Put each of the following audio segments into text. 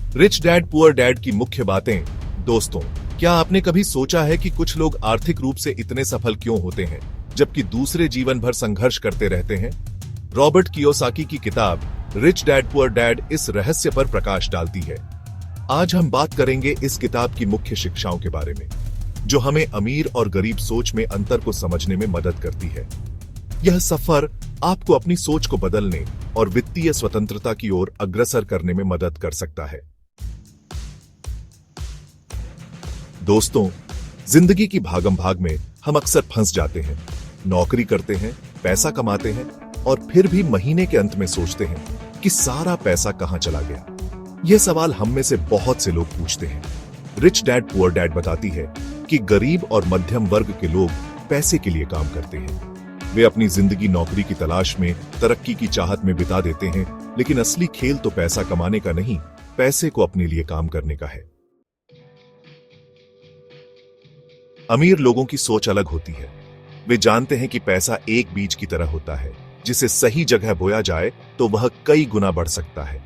Rich dad poor dad की मुख्य बातें। दोस्तों, क्या आपने कभी सोचा है कि कुछ लोग आर्थिक रूप से इतने सफल क्यों होते हैं जबकि दूसरे जीवन भर संघर्ष करते रहते हैं? रॉबर्ट कियोसाकी की किताब रिच डैड पुअर डैड इस रहस्य पर प्रकाश डालती है। आज हम बात करेंगे इस किताब की मुख्य शिक्षाओं के बारे में, जो हमें अमीर और गरीब सोच में अंतर को समझने में मदद करती है। यह सफर आपको अपनी सोच को बदलने और वित्तीय स्वतंत्रता की ओर अग्रसर करने में मदद कर सकता है। दोस्तों, जिंदगी की भागम भाग में हम अक्सर फंस जाते हैं। नौकरी करते हैं, पैसा कमाते हैं और फिर भी महीने के अंत में सोचते हैं कि सारा पैसा कहां चला गया। यह सवाल हम में से बहुत से लोग पूछते हैं। रिच डैड पुअर डैड बताती है कि गरीब और मध्यम वर्ग के लोग पैसे के लिए काम करते हैं। वे अपनी जिंदगी नौकरी की तलाश में, तरक्की की चाहत में बिता देते हैं, लेकिन असली खेल तो पैसा कमाने का नहीं, पैसे को अपने लिए काम करने का है। अमीर लोगों की सोच अलग होती है। वे जानते हैं कि पैसा एक बीज की तरह होता है, जिसे सही जगह बोया जाए तो वह कई गुना बढ़ सकता है।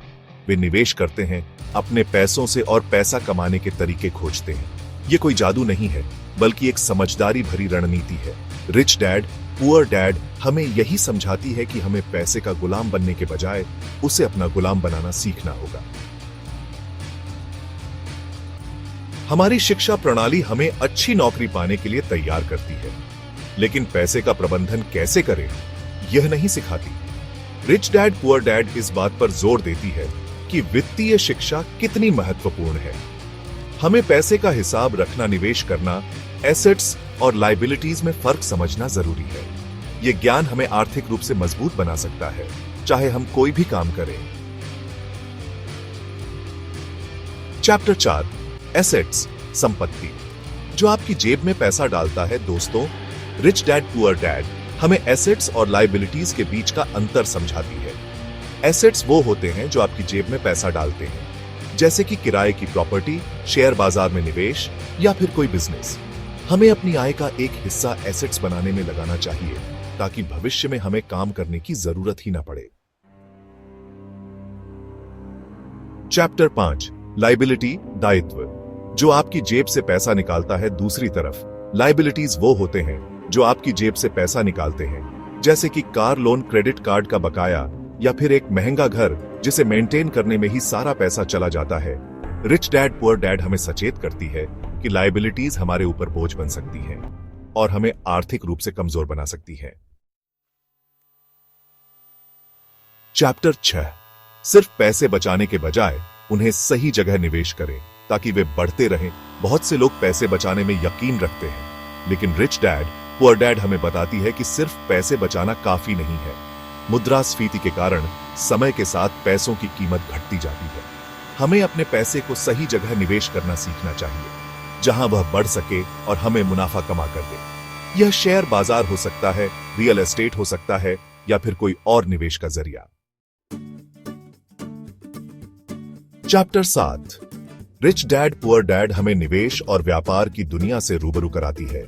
वे निवेश करते हैं अपने पैसों से और पैसा कमाने के तरीके खोजते हैं। यह कोई जादू नहीं है, बल्कि एक समझदारी भरी रणनीति है। रिच डैड पुअर डैड हमें यही समझाती है कि हमें पैसे का गुलाम बनने के बजाय उसे अपना गुलाम बनाना सीखना होगा। हमारी शिक्षा प्रणाली हमें अच्छी नौकरी पाने के लिए तैयार करती है, लेकिन पैसे का प्रबंधन कैसे करें, यह नहीं सिखाती। रिच डैड पुअर डैड इस बात पर जोर देती है कि वित्तीय शिक्षा कितनी महत्वपूर्ण है। हमें पैसे का हिसाब रखना, निवेश करना, एसेट्स और लायबिलिटीज में फर्क समझना जरूरी है। यह ज्ञान हमें आर्थिक रूप से मजबूत बना सकता है, चाहे हम कोई भी काम करें। चैप्टर 4, एसेट्स, संपत्ति, जो आपकी जेब में पैसा डालता है। दोस्तों, रिच डैड पुअर डैड हमें एसेट्स और लायबिलिटीज के बीच का अंतर समझाती है। एसेट्स वो होते हैं जो आपकी जेब में पैसा डालते हैं, जैसे कि किराए की प्रॉपर्टी, शेयर बाजार में निवेश या फिर कोई बिजनेस। हमें अपनी आय का एक हिस्सा एसेट्स बनाने में लगाना चाहिए, ताकि भविष्य में हमें काम करने की जरूरत ही ना पड़े। चैप्टर 5, लायबिलिटी, दायित्व, जो आपकी जेब से पैसा निकालता है। दूसरी तरफ लायबिलिटीज वो होते हैं जो आपकी जेब से पैसा निकालते हैं, जैसे कि कार लोन, क्रेडिट कार्ड का बकाया या फिर एक महंगा घर जिसे मेंटेन करने में ही सारा पैसा चला जाता है। रिच डैड पुअर डैड हमें सचेत करती है कि लायबिलिटीज हमारे ऊपर बोझ बन सकती हैं और हमें आर्थिक रूप से कमजोर बना सकती है। चैप्टर 6, सिर्फ पैसे बचाने के बजाय उन्हें सही जगह निवेश करें ताकि वे बढ़ते रहें। बहुत से लोग पैसे बचाने में यकीन रखते हैं, लेकिन रिच डैड पुअर डैड हमें बताती है कि सिर्फ पैसे बचाना काफी नहीं है। मुद्रास्फीति के कारण समय के साथ पैसों की कीमत घटती जाती है। हमें अपने पैसे को सही जगह निवेश करना सीखना चाहिए, जहां वह बढ़ सके और हमें मुनाफा कमा कर दे। यह शेयर बाजार हो सकता है, रियल एस्टेट हो सकता है, या फिर कोई और निवेश का जरिया। Chapter 7, rich dad poor dad हमें निवेश और व्यापार की दुनिया से रूबरू कराती है।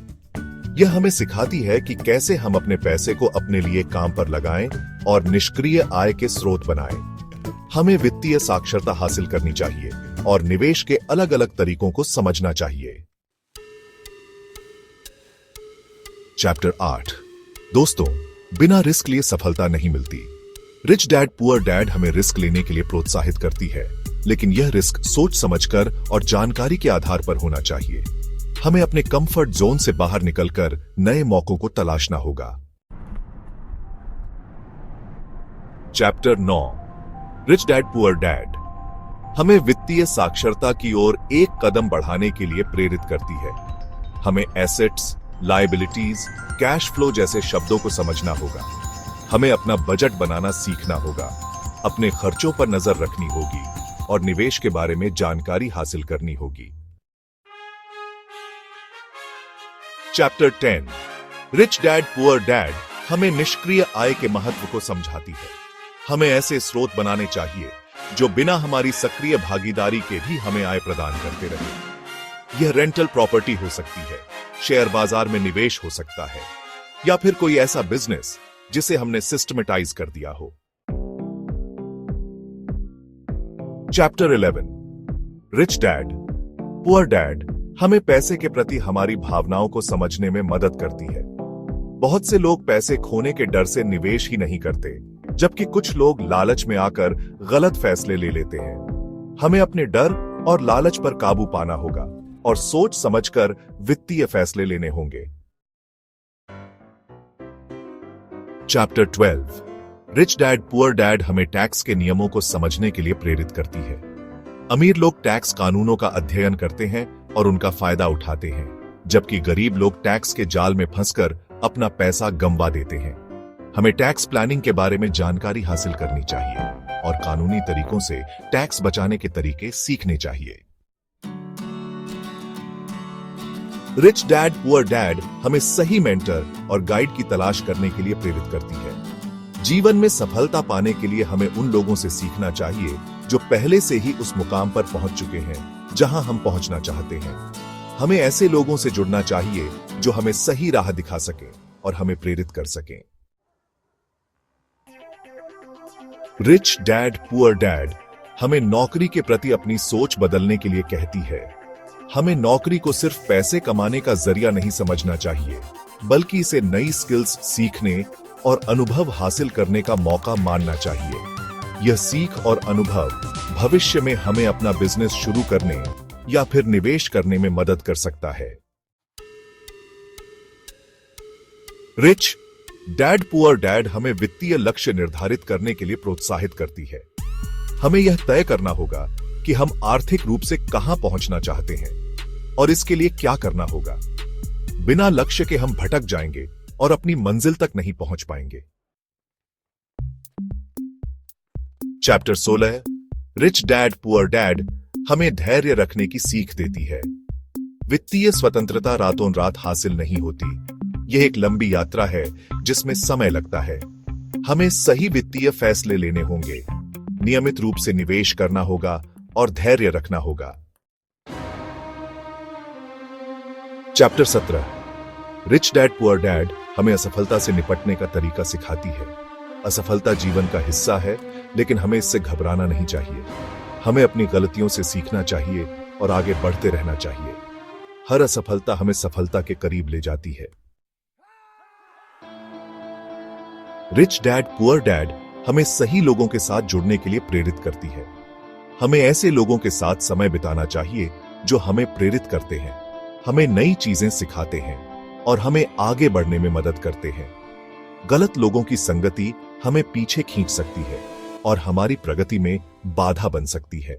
यह हमें सिखाती है कि कैसे हम अपने पैसे को अपने लिए काम पर लगाएं और निष्क्रिय आय के स्रोत बनाएं। हमें वित्तीय साक्षरता हासिल करनी चाहिए और निवेश के अलग अलग तरीकों को समझना चाहिए। चैप्टर 8, दोस्तों, बिना रिस्क लिए सफलता नहीं मिलती। रिच डैड पुअर डैड हमें रिस्क लेने के लिए प्रोत्साहित करती है, लेकिन यह रिस्क सोच समझकर और जानकारी के आधार पर होना चाहिए। हमें अपने कंफर्ट जोन से बाहर निकलकर नए मौकों को तलाशना होगा। Chapter 9, rich dad poor dad हमें वित्तीय साक्षरता की ओर एक कदम बढ़ाने के लिए प्रेरित करती है। हमें एसेट्स, लायबिलिटीज, कैश फ्लो जैसे शब्दों को समझना होगा। हमें अपना बजट बनाना सीखना होगा, अपने खर्चों पर नजर रखनी होगी और निवेश के बारे में जानकारी हासिल करनी होगी। Chapter 10, rich dad poor dad हमें निष्क्रिय आय के महत्व को समझाती है। हमें ऐसे स्रोत बनाने चाहिए जो बिना हमारी सक्रिय भागीदारी के भी हमें आय प्रदान करते रहे। यह रेंटल प्रॉपर्टी हो सकती है, शेयर बाजार में निवेश हो सकता है, या फिर कोई ऐसा बिजनेस जिसे हमने सिस्टमेटाइज कर दिया हो। Chapter 11, rich dad poor dad हमें पैसे के प्रति हमारी भावनाओं को समझने में मदद करती है। बहुत से लोग पैसे खोने के डर से निवेश ही नहीं करते, जबकि कुछ लोग लालच में आकर गलत फैसले ले लेते हैं। हमें अपने डर और लालच पर काबू पाना होगा और सोच समझकर वित्तीय फैसले लेने होंगे। Chapter 12 rich dad poor dad हमें टैक्स के नियमों को समझने के लिए प्रेरित करती है। अमीर लोग टैक्स कानूनों का अध्ययन करते हैं और उनका फायदा उठाते हैं, जबकि गरीब लोग टैक्स के जाल में फंसकर अपना पैसा गंवा देते हैं। हमें टैक्स प्लानिंग के बारे में जानकारी हासिल करनी चाहिए और कानूनी तरीकों से टैक्स बचाने के तरीके सीखने चाहिए। रिच डैड पुअर डैड हमें सही मेंटर और गाइड की तलाश करने के लिए प्रेरित करती है। जीवन में सफलता पाने के लिए हमें उन लोगों से सीखना चाहिए जो पहले से ही उस मुकाम पर पहुंच चुके हैं जहां हम पहुंचना चाहते हैं। हमें ऐसे लोगों से जुड़ना चाहिए जो हमें सही राह दिखा सकें और हमें प्रेरित कर सकें। रिच डैड पुअर डैड हमें नौकरी के प्रति अपनी सोच बदलने के लिए कहती है। हमें नौकरी को सिर्फ पैसे कमाने का जरिया नहीं समझना चाहिए, बल्कि इसे नई स्किल्स सीखने और अनुभव हासिल करने का मौका मानना चाहिए। यह सीख और अनुभव भविष्य में हमें अपना बिजनेस शुरू करने या फिर निवेश करने में मदद कर सकता है। रिच डैड पुअर डैड हमें वित्तीय लक्ष्य निर्धारित करने के लिए प्रोत्साहित करती है। हमें यह तय करना होगा कि हम आर्थिक रूप से कहां पहुंचना चाहते हैं और इसके लिए क्या करना होगा। बिना लक्ष्य के हम भटक जाएंगे और अपनी मंजिल तक नहीं पहुंच पाएंगे। Chapter 16 rich dad poor dad हमें धैर्य रखने की सीख देती है। वित्तीय स्वतंत्रता रातों रात हासिल नहीं होती। यह एक लंबी यात्रा है जिसमें समय लगता है। हमें सही वित्तीय फैसले लेने होंगे, नियमित रूप से निवेश करना होगा और धैर्य रखना होगा। Chapter 17 rich dad poor dad हमें असफलता से निपटने का तरीका सिखाती है। असफलता जीवन का हिस्सा है, लेकिन हमें इससे घबराना नहीं चाहिए। हमें अपनी गलतियों से सीखना चाहिए और आगे बढ़ते रहना चाहिए। हर असफलता हमें सफलता के करीब ले जाती है। रिच डैड पुअर डैड हमें सही लोगों के साथ जुड़ने के लिए प्रेरित करती है। हमें ऐसे लोगों के साथ समय बिताना चाहिए जो हमें प्रेरित करते हैं, हमें नई चीजें सिखाते हैं और हमें आगे बढ़ने में मदद करते हैं। गलत लोगों की संगति हमें पीछे खींच सकती है और हमारी प्रगति में बाधा बन सकती है।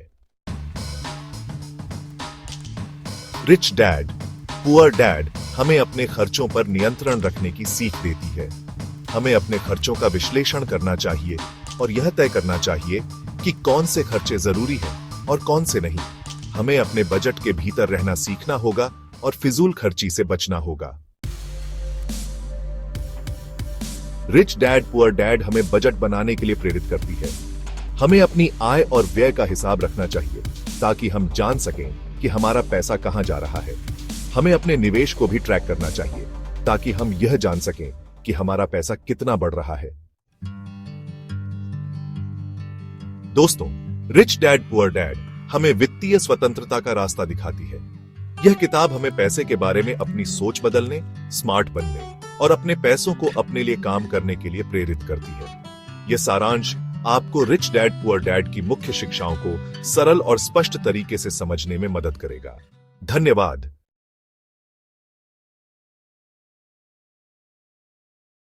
रिच डैड पुअर डैड हमें अपने खर्चों पर नियंत्रण रखने की सीख देती है। हमें अपने खर्चों का विश्लेषण करना चाहिए और यह तय करना चाहिए कि कौन से खर्चे जरूरी हैं और कौन से नहीं। हमें अपने बजट के भीतर रहना सीखना होगा और फिजूल खर्ची से बचना होगा। रिच डैड पुअर डैड हमें बजट बनाने के लिए प्रेरित करती है। हमें अपनी आय और व्यय का हिसाब रखना चाहिए ताकि हम जान सकें कि हमारा पैसा कहां जा रहा है। हमें अपने निवेश को भी ट्रैक करना चाहिए ताकि हम यह जान सकें कि हमारा पैसा कितना बढ़ रहा है। दोस्तों, रिच डैड पुअर डैड हमें वित्तीय स्वतंत्रता का रास्ता दिखाती है। यह किताब हमें पैसे के बारे में अपनी सोच बदलने, स्मार्ट बनने और अपने पैसों को अपने लिए काम करने के लिए प्रेरित करती है। यह सारांश आपको रिच डैड पुअर डैड की मुख्य शिक्षाओं को सरल और स्पष्ट तरीके से समझने में मदद करेगा। धन्यवाद।